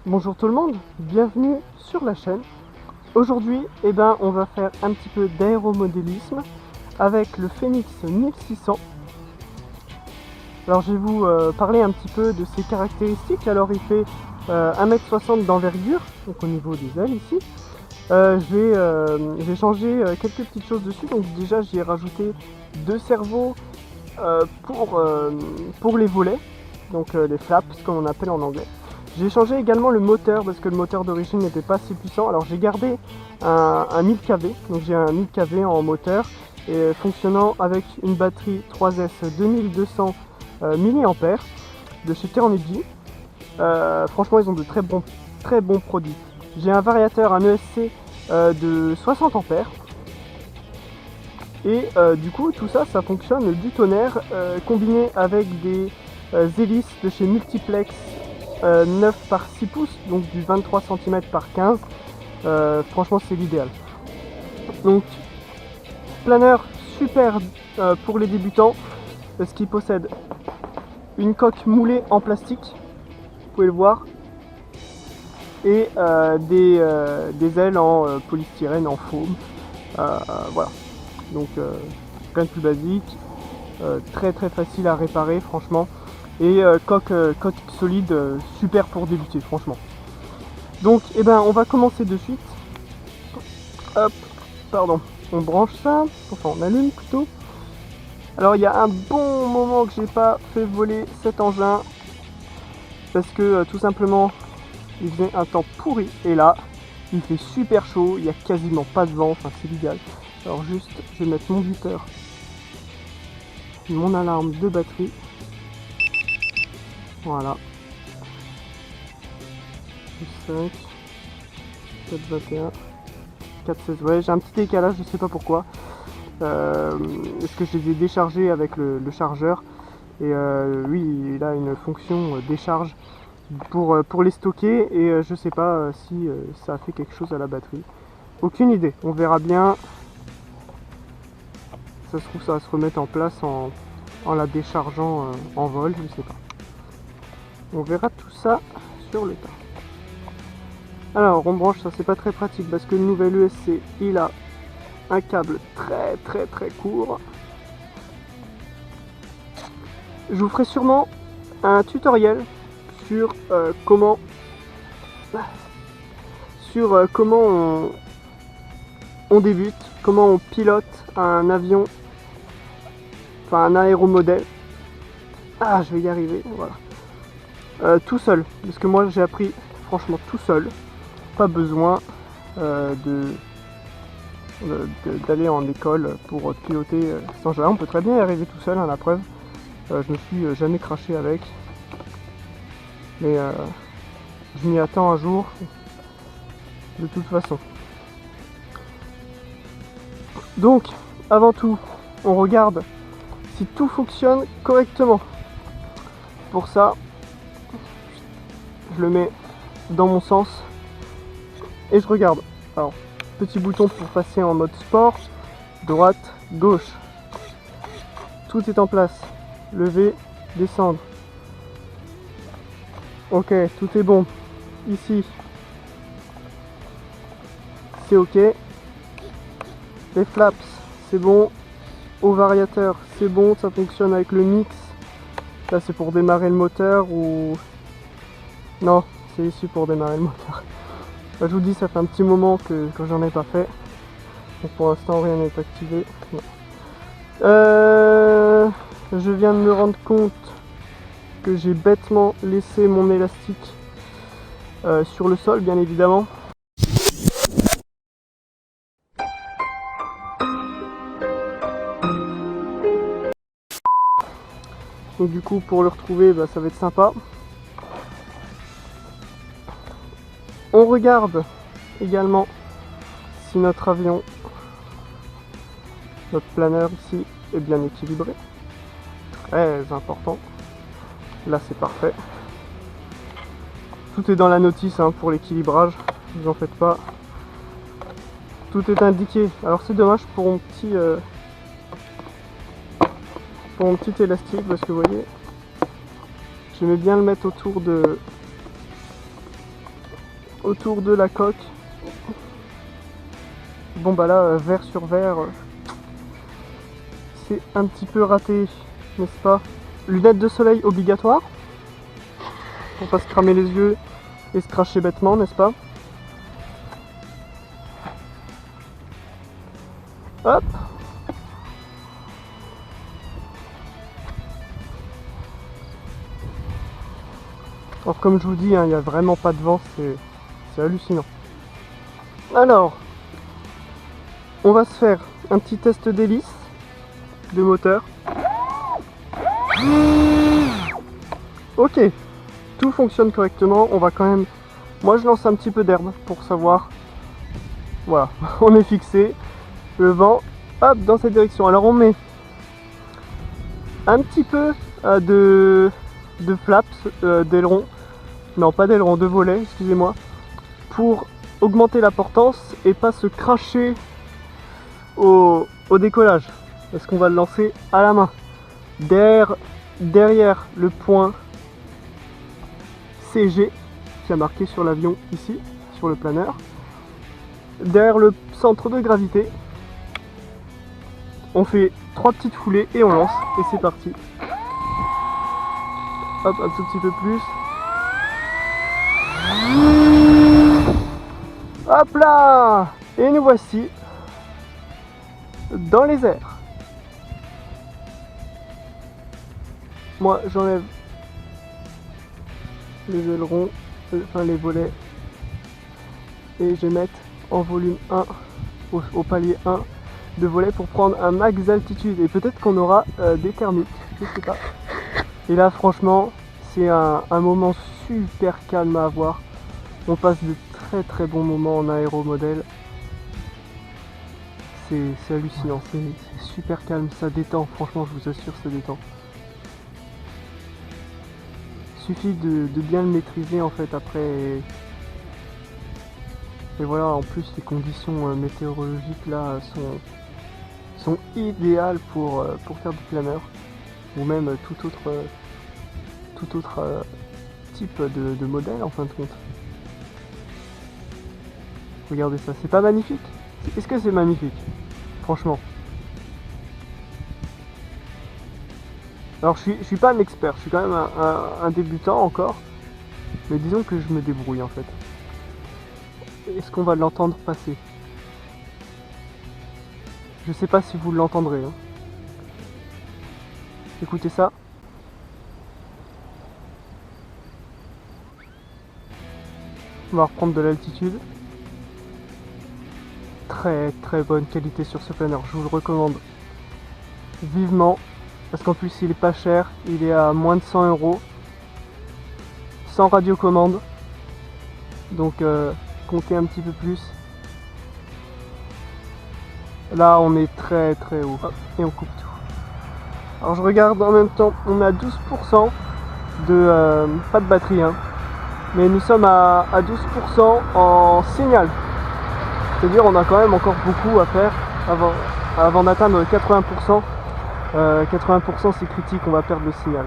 Bonjour tout le monde, bienvenue sur la chaîne. Aujourd'hui, on va faire un petit peu d'aéromodélisme avec le Phénix 1600. Alors je vais vous parler un petit peu de ses caractéristiques. Alors il fait 1,60 m d'envergure, donc au niveau des ailes ici. J'ai changé quelques petites choses dessus. Donc déjà j'y ai rajouté deux cerveaux pour les volets, donc les flaps comme on appelle en anglais. J'ai changé également le moteur parce que le moteur d'origine n'était pas assez puissant. Alors j'ai gardé un 1000 kV, donc j'ai un 1000 kV en moteur et fonctionnant avec une batterie 3S 2200 mAh de chez Turnigy. Franchement ils ont de très bons produits. J'ai un variateur, un ESC de 60 ampères. Et du coup tout ça fonctionne du tonnerre combiné avec des hélices de chez Multiplex 9 par 6 pouces, donc du 23 cm par 15. Franchement c'est l'idéal. Donc planeur super pour les débutants parce qu'il possède une coque moulée en plastique, vous pouvez le voir, et des ailes en polystyrène, en faume. Voilà, donc rien de plus basique, très facile à réparer franchement, et coque solide, super pour débuter franchement. Donc on va commencer de suite. Hop, pardon, on branche ça, enfin on allume plutôt. Alors il y a un bon moment que j'ai pas fait voler cet engin parce que tout simplement il faisait un temps pourri, et là il fait super chaud, il y a quasiment pas de vent, enfin c'est l'idéal. Alors juste je vais mettre mon buteur, mon alarme de batterie, voilà, 5, 4,21, 4,16, ouais j'ai un petit décalage, je sais pas pourquoi. Est-ce que je les ai déchargés avec le chargeur, et oui il a une fonction décharge pour les stocker, et je sais pas si ça a fait quelque chose à la batterie, aucune idée, on verra bien. Ça se trouve ça va se remettre en place en la déchargeant en vol, je sais pas, on verra tout ça sur le tas. Alors on branche ça, c'est pas très pratique parce que le nouvel ESC il a un câble très court. Je vous ferai sûrement un tutoriel sur comment on débute, comment on pilote un avion, enfin un aéromodèle. Ah, je vais y arriver, voilà. Tout seul, parce que moi j'ai appris franchement tout seul, pas besoin d'aller en école pour piloter cet engin. On peut très bien y arriver tout seul, hein, la preuve. Je me suis jamais craché avec, mais je m'y attends un jour de toute façon. Donc avant tout on regarde si tout fonctionne correctement. Pour ça je le mets dans mon sens et je regarde. Alors petit bouton pour passer en mode sport, droite, gauche, tout est en place, lever, descendre, ok, tout est bon, ici c'est ok, les flaps c'est bon, au variateur c'est bon, ça fonctionne avec le mix, là c'est pour démarrer le moteur, ou non, c'est ici pour démarrer le moteur. Là, je vous dis, ça fait un petit moment que j'en ai pas fait, donc pour l'instant rien n'est activé. Je viens de me rendre compte que j'ai bêtement laissé mon élastique sur le sol, bien évidemment. Donc du coup pour le retrouver ça va être sympa. On regarde également si notre avion, notre planeur ici est bien équilibré, très important. Là c'est parfait, tout est dans la notice hein, pour l'équilibrage, ne vous en faites pas, tout est indiqué. Alors c'est dommage pour mon petit élastique, parce que vous voyez, j'aimais bien le mettre autour de autour de la coque. Bon bah là, verre sur verre, c'est un petit peu raté, n'est-ce pas? Lunettes de soleil obligatoire, pour pas se cramer les yeux et se cracher bêtement, n'est-ce pas? Hop! Alors comme je vous dis, il n'y a vraiment pas de vent, c'est hallucinant. Alors, on va se faire un petit test d'hélice de moteur. Ok, tout fonctionne correctement. On va quand même... Moi je lance un petit peu d'herbe pour savoir. Voilà, on est fixé. Le vent, hop, dans cette direction. Alors on met un petit peu de flaps, d'aileron. Non, pas d'aileron, de volet, excusez-moi. Pour augmenter la portance et pas se cracher au décollage. Parce qu'on va le lancer à la main. Derrière le point CG qui a marqué sur l'avion ici, sur le planeur. Derrière le centre de gravité. On fait 3 petites foulées et on lance. Et c'est parti. Hop, un tout petit peu plus. Hop là! Et nous voici dans les airs. Moi j'enlève les ailerons, enfin les volets, et je vais mettre en volume 1, au palier 1 de volets pour prendre un max d'altitude. Et peut-être qu'on aura des thermiques, je sais pas. Et là franchement c'est un moment super calme à avoir. On passe de très bons moments en aéromodèle. C'est hallucinant, c'est super calme, ça détend, franchement je vous assure ça détend. Il suffit de bien le maîtriser en fait après. Et voilà, en plus les conditions météorologiques là sont idéales pour faire du planeur. Ou même tout autre type de modèle en fin de compte. Regardez ça, c'est pas magnifique? Est-ce que c'est magnifique? Franchement. Alors je suis pas un expert, je suis quand même un débutant encore. Mais disons que je me débrouille en fait. Est-ce qu'on va l'entendre passer? Je sais pas si vous l'entendrez. Hein. Écoutez ça. On va reprendre de l'altitude. Très bonne qualité sur ce planeur, je vous le recommande vivement. Parce qu'en plus il est pas cher, il est à moins de 100 €. Sans radiocommande. Donc comptez un petit peu plus. Là on est très haut. Hop, et on coupe tout. Alors je regarde en même temps, on a 12% de... pas de batterie hein. Mais nous sommes à 12% en signal. C'est-à-dire on a quand même encore beaucoup à faire avant d'atteindre 80%. 80% c'est critique, on va perdre le signal.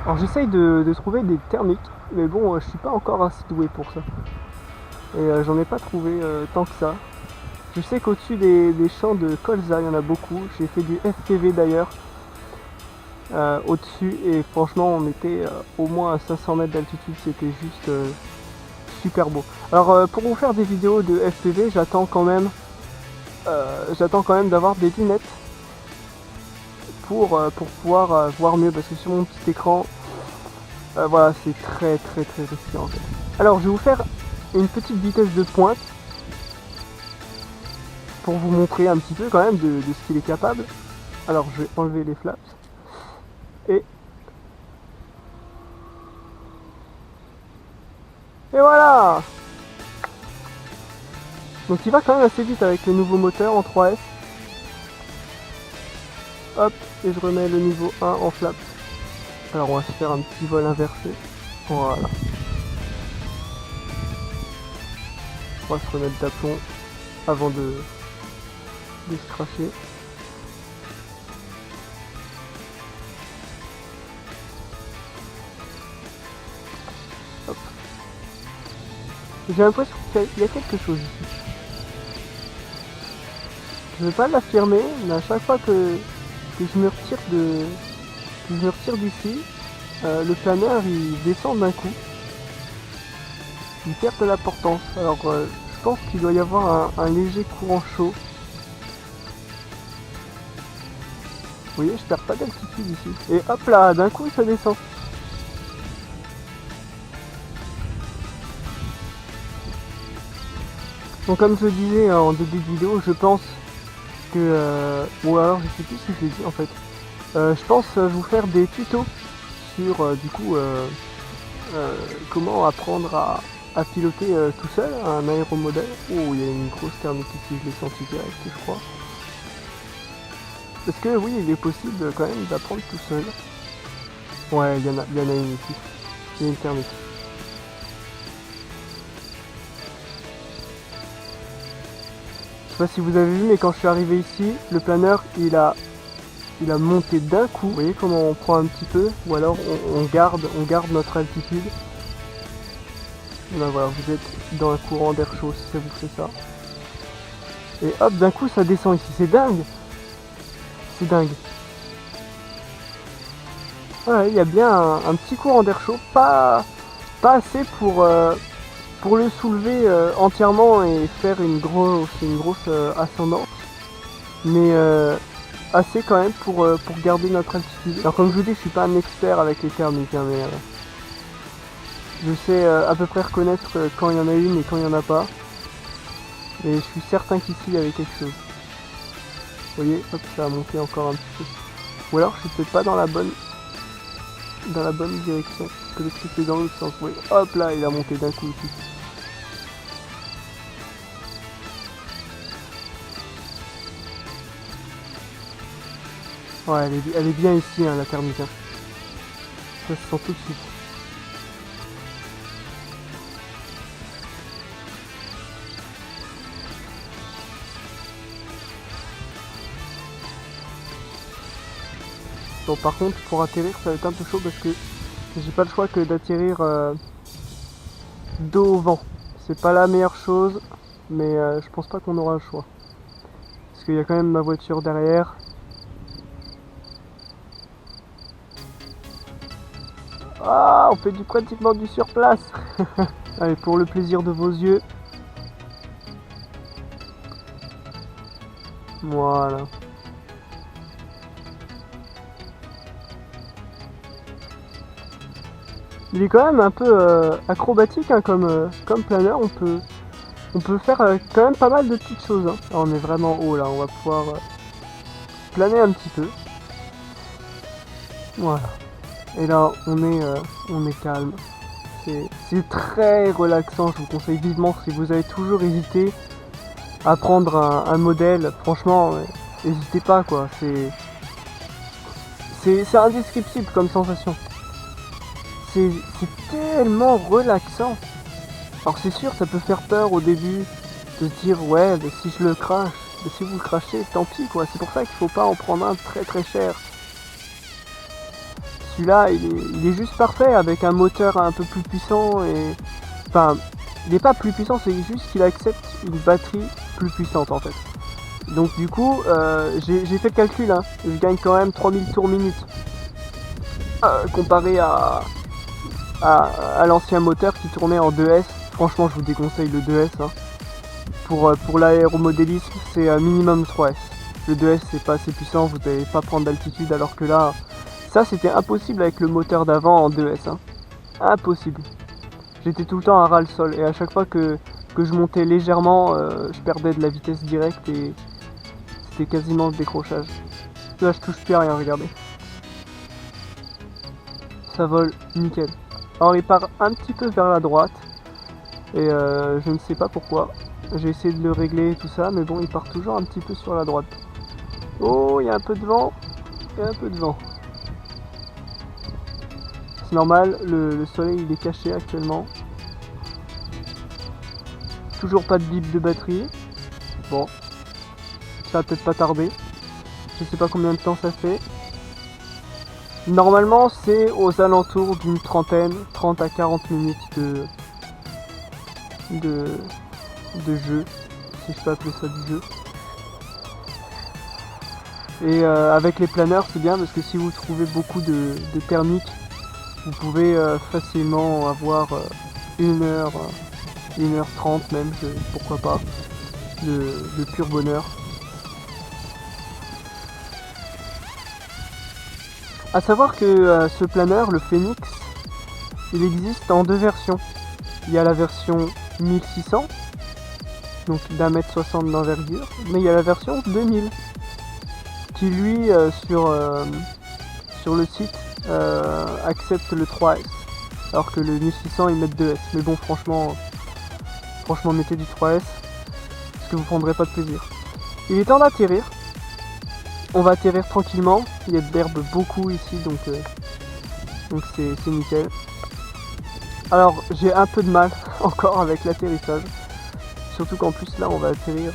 Alors j'essaye de trouver des thermiques, mais bon je suis pas encore assez doué pour ça. Et j'en ai pas trouvé tant que ça. Je sais qu'au-dessus des champs de colza, il y en a beaucoup. J'ai fait du FPV d'ailleurs au-dessus et franchement on était au moins à 500 mètres d'altitude, c'était juste super beau. Alors pour vous faire des vidéos de FPV, j'attends quand même d'avoir des lunettes pour pouvoir voir mieux, parce que sur mon petit écran voilà c'est très risqué en fait. Alors je vais vous faire une petite vitesse de pointe pour vous montrer un petit peu quand même de ce qu'il est capable. Alors je vais enlever les flaps et voilà. Donc il va quand même assez vite avec le nouveau moteur en 3S. Hop, et je remets le niveau 1 en flaps. Alors on va se faire un petit vol inversé. Voilà. On va se remettre d'aplomb avant de se cracher. Hop. J'ai l'impression qu'il y a quelque chose ici. Je ne vais pas l'affirmer, mais à chaque fois que je me retire d'ici, le planeur il descend d'un coup. Il perd de la portance. Alors je pense qu'il doit y avoir un léger courant chaud. Vous voyez, je perds pas d'altitude ici. Et hop là, d'un coup ça descend. Donc comme je le disais en début de vidéo, je pense que... ou alors je sais plus si je l'ai dit en fait. Je pense vous faire des tutos sur du coup comment apprendre à piloter tout seul un aéromodèle. Oh, il y a une grosse thermique ici, je l'ai senti direct je crois. Parce que oui, il est possible quand même d'apprendre tout seul. Ouais, il y en a une ici. Il y a une thermique. Je sais pas si vous avez vu, mais quand je suis arrivé ici, le planeur il a monté d'un coup. Vous voyez comment on prend un petit peu, ou alors on garde notre altitude. Et ben voilà, vous êtes dans un courant d'air chaud si ça vous fait ça. Et hop, d'un coup ça descend ici, c'est dingue. C'est dingue. Ouais, il y a bien un petit courant d'air chaud, pas assez pour le soulever entièrement et faire une grosse ascendance, mais assez quand même pour garder notre altitude. Alors comme je vous dis, je suis pas un expert avec les thermiques, hein, mais je sais à peu près reconnaître quand il y en a une et quand il n'y en a pas. Et je suis certain qu'ici il y avait quelque chose. Vous voyez, hop, ça a monté encore un petit peu. Ou alors je suis peut-être pas dans la bonne direction. Parce que le truc est dans l'autre sens. Vous voyez, hop là, il a monté d'un coup ici. Ouais, elle est bien ici, hein, la thermique. Hein. Ça se sent tout de suite. Bon, par contre, pour atterrir, ça va être un peu chaud parce que j'ai pas le choix que d'atterrir dos au vent. C'est pas la meilleure chose, mais je pense pas qu'on aura le choix. Parce qu'il y a quand même ma voiture derrière. Ah, on fait pratiquement du surplace. Allez, pour le plaisir de vos yeux. Voilà. Il est quand même un peu acrobatique hein, comme planeur. On peut faire quand même pas mal de petites choses. Hein. Alors, on est vraiment haut là, on va pouvoir planer un petit peu. Voilà. Et là, on est calme. C'est très relaxant. Je vous conseille vivement si vous avez toujours hésité à prendre un modèle. Franchement, n'hésitez pas quoi. C'est indescriptible comme sensation. C'est tellement relaxant. Alors c'est sûr, ça peut faire peur au début de se dire ouais, mais si je le crache, mais si vous le crachez, tant pis quoi. C'est pour ça qu'il faut pas en prendre un très très cher. Celui-là, il est juste parfait avec un moteur un peu plus puissant et enfin, il n'est pas plus puissant, c'est juste qu'il accepte une batterie plus puissante en fait. Donc du coup, j'ai fait le calcul, hein. Je gagne quand même 3000 tours minute comparé à l'ancien moteur qui tournait en 2S. Franchement, je vous déconseille le 2S. Hein. Pour l'aéromodélisme, c'est un minimum 3S. Le 2S, c'est pas assez puissant, vous n'allez pas prendre d'altitude, alors que là, ça c'était impossible avec le moteur d'avant en 2S. Hein. Impossible. J'étais tout le temps à ras le sol, et à chaque fois que je montais légèrement, je perdais de la vitesse directe, et c'était quasiment le décrochage. Là, je touche plus à rien, regardez. Ça vole nickel. Alors il part un petit peu vers la droite et je ne sais pas pourquoi. J'ai essayé de le régler et tout ça, mais bon, il part toujours un petit peu sur la droite. Oh, il y a un peu de vent. Il y a un peu de vent. C'est normal, le soleil il est caché actuellement. Toujours pas de bip de batterie. Bon, ça va peut-être pas tarder. Je sais pas combien de temps ça fait. Normalement, c'est aux alentours d'une 30 à 40 minutes de jeu, si je peux appeler ça du jeu. Et avec les planeurs c'est bien parce que si vous trouvez beaucoup de thermiques, vous pouvez facilement avoir 1h, 1h30 même, pourquoi pas, de pur bonheur. A savoir que ce planeur, le Phoenix, il existe en 2 versions. Il y a la version 1600, donc d'1m60 d'envergure, mais il y a la version 2000, qui lui, sur le site, accepte le 3S, alors que le 1600 ils mettent 2S. Mais bon, franchement mettez du 3S, parce que vous prendrez pas de plaisir. Il est temps d'atterrir. On va atterrir tranquillement, il y a de l'herbe beaucoup ici, donc c'est nickel. Alors j'ai un peu de mal encore avec l'atterrissage, surtout qu'en plus là on va atterrir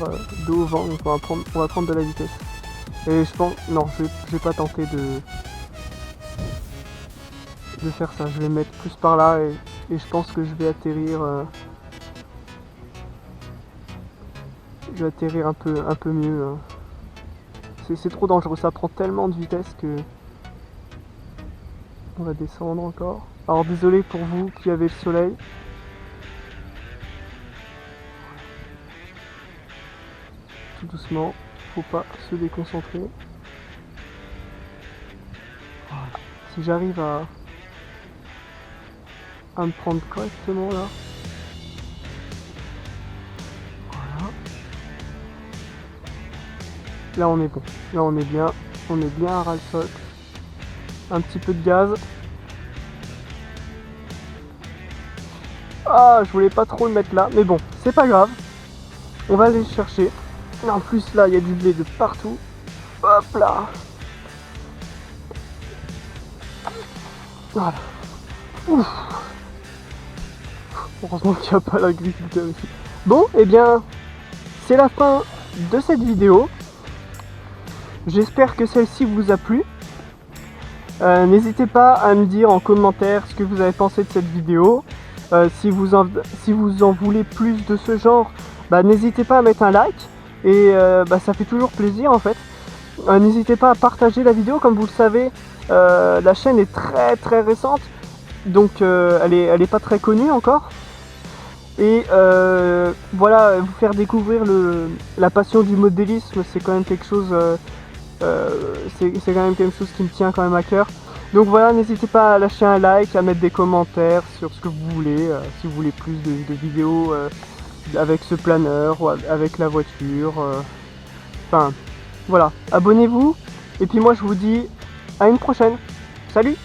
de haut vent, donc on va prendre de la vitesse. Et je pense, non, je vais pas tenter de faire ça, je vais me mettre plus par là et je pense que je vais atterrir un peu mieux. C'est trop dangereux, ça prend tellement de vitesse que... On va descendre encore. Alors désolé pour vous qui avez le soleil. Tout doucement, faut pas se déconcentrer. Voilà. Si j'arrive à me prendre correctement là. Voilà. Là on est bon, là on est bien à ras le sol. Un petit peu de gaz. Ah, je voulais pas trop le mettre là, mais bon, c'est pas grave. On va aller le chercher. Et en plus là, il y a du blé de partout. Hop là. Voilà. Ouf. Heureusement qu'il n'y a pas l'agriculteur ici. Bon, et bien, c'est la fin de cette vidéo. J'espère que celle-ci vous a plu. N'hésitez pas à me dire en commentaire ce que vous avez pensé de cette vidéo. Si vous en voulez plus de ce genre, n'hésitez pas à mettre un like. Et ça fait toujours plaisir en fait. N'hésitez pas à partager la vidéo, comme vous le savez, la chaîne est très récente. Donc elle est pas très connue encore. Et voilà, vous faire découvrir la passion du modélisme, c'est quand même quelque chose... c'est quand même quelque chose qui me tient quand même à cœur. Donc voilà, n'hésitez pas à lâcher un like, à mettre des commentaires sur ce que vous voulez, si vous voulez plus de vidéos avec ce planeur ou avec la voiture. Enfin, voilà, abonnez-vous. Et puis moi je vous dis à une prochaine. Salut!